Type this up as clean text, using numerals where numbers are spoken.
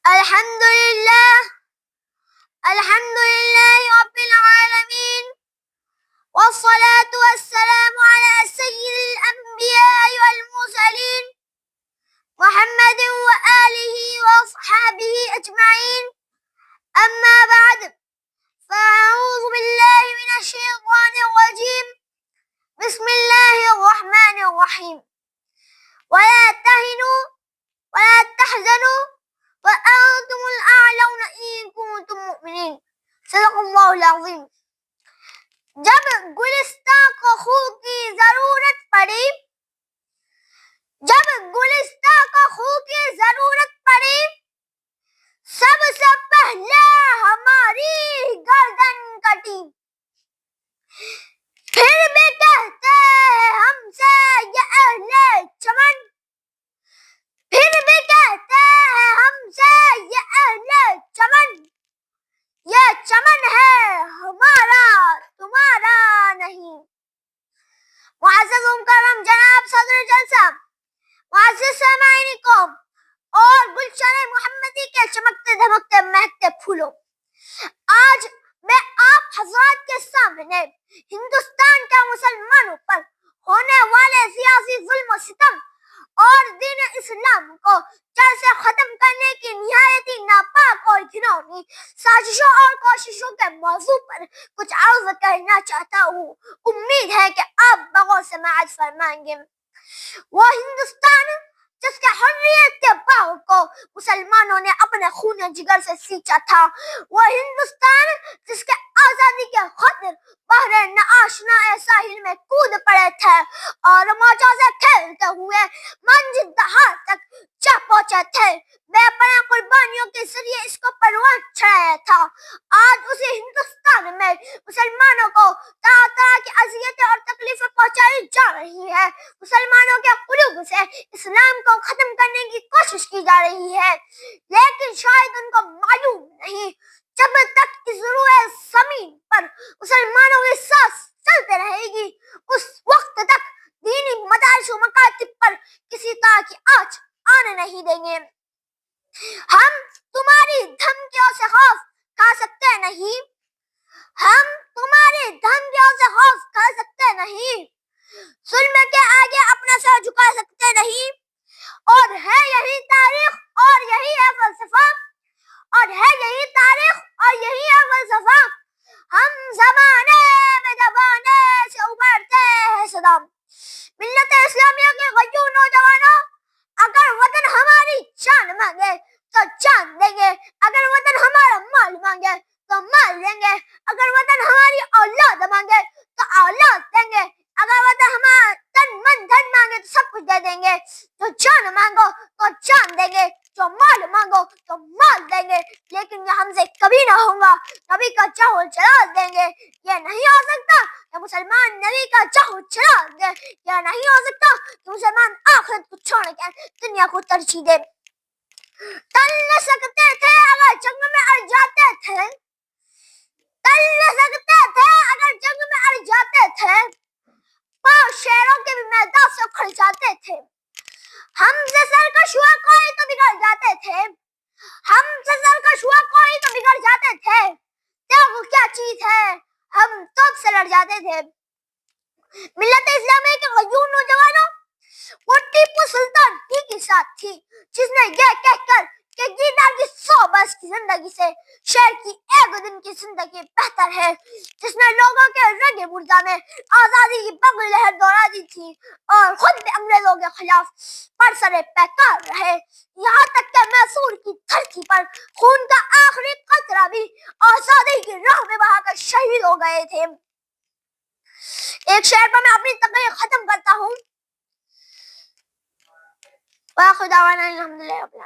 الحمد لله رب العالمين والصلاة والسلام على سيد الأنبياء والمرسلين محمد وآله وأصحابه أجمعين. أما بعد، فأعوذ بالله من الشيطان الرجيم. بسم الله الرحمن الرحيم. ولا تهنوا ولا تحزنوا وأنتم الأعلون إن كنتم مؤمنين. صدق اللہ العظیم. جب گلستان کو خون کی ضرورت پڑی، جب گلستان کو خون کی ضرورت پڑی، سب سے پہلے ہماری گردن کٹی. پھر بھی کہتے ہیں ہم سے یہ اہل چمن، پھر بھی کہتے ہیں ہم سے یہ اہل چمن، یہ چمن ہے ہمارا تمہارا نہیں. معزز مکرم جناب صدر جلسہ، معزز سامعین قوم اور گلشن محمدی کے چمکتے دھمکتے مہکتے پھولوں، آج میں آپ حضرات کے سامنے ہندوستان کے مسلمانوں پر ہونے والے سیاسی ظلم و ستم اور دین اسلام کو جڑ سے ختم کرنے کی نہایت ہی ناپاک اور گھناؤنی سازشوں اور کوششوں کے موضوع پر کچھ عرض کرنا چاہتا ہوں. امید ہے کہ آپ بغور سماعت فرمائیں گے. وہ ہندوستان جس کے حریت کے باغ کو مسلمانوں نے اپنے خون جگر سے سینچا تھا، وہ ہندوستان جس کے آزادی کے خاطر بحر ناآشنا ساحل میں کود پڑے تھے اور موجوں سے کھیلتے ہوئے منج دہار تک جا پہنچے تھے، بے پناہ قربانیوں کے ذریعے اس کو پروان چڑھایا تھا. آج اسی ہندوستان میں مسلمانوں کو طرح طرح کی اذیتیں اور تکلیفیں پہنچائی جا رہی ہے. مسلمانوں کے قلوب سے اسلام کو ختم کرنے کی کوشش کی جا رہی ہے، لیکن شاید ان کو معلوم نہیں جب تک اس روئے زمین پر مسلمانوں کی سانس چلتے رہے گی، اس وقت تک دینی مدارس و مکاتب پر کسی طرح کی آنچ آنے نہیں دیں گے. ہم تمہاری دھمکیوں سے خوف کھا سکتے نہیں، ہم تمہاری دھمکیوں سے خوف کھا سکتے نہیں، ظلم کے آگے اپنا سر جھکا سکتے نہیں. اور ہے یہی تاریخ اور یہی ہے فلسفہ، اور ہے یہی تاریخ اور یہی ہے فلسفہ. ہم زمانے میں زمانے سے ابھرتے ہیں صدا. ملت اسلامیہ کے غیور نوجوانوں، اگر وطن ہماری جان مانگے تو جان دیں گے، اگر وطن ہمارا مال مانگے تو مال دیں گے، اگر وطن ہماری اولاد مانگے تو اولاد دیں گے، اگر وطن ہمارا تن من دھن مانگے تو سب کچھ دے دیں گے. جو جان مانگو تو جان دیں گے، جو مال مانگو تو مال دیں گے، لیکن یہ ہم سے کبھی نہ ہوگا. نبی کا چاول چلا دیں گے، یہ نہیں ہو سکتا کہ مسلمان نبی کا چاول چلا دے، یہ نہیں ہو سکتا کہ مسلمان آخرت کو چھوڑ کے دنیا کو ترجیح دے. ٹل نہ سکتے تھے اگر جنگ میں اڑ جاتے تھے، ٹل نہ سکتے تھے اگر جنگ میں اڑ جاتے تھے، پاؤں شیروں کے بھی میدان سے اکھڑ جاتے تھے. ہم سے سرکش ہوا کوئی تو بگڑ جاتے تھے، ہم سے سرکش ہوا کوئی تو بگڑ جاتے تھے. وہ کیا چیز ہے، ہم توپ سے لڑ جاتے تھے. ملت اسلامیہ کے غیور نوجوانوں، وہ ٹیپو سلطان ہی کے ساتھ تھی جس نے یہ کہہ کر کہ گیدڑ کی 100 برس کی زندگی سے شیر کی 1 دن کی زندگی بہتر ہے، جس نے لوگوں کے رگ مردہ میں آزادی کی بغل لہر دوڑا دی تھی اور خود بھی انگریزوں کے خلاف برسر پیکار رہے، یہاں تک کہ میسور کی دھرتی پر خون کا آخری قطرہ بھی آزادی کی راہ میں بہا کر شہید ہو گئے تھے. ایک شعر پر میں اپنی تقریر ختم کرتا ہوں. وآخر دعوانا الحمدللہ رب العالمین.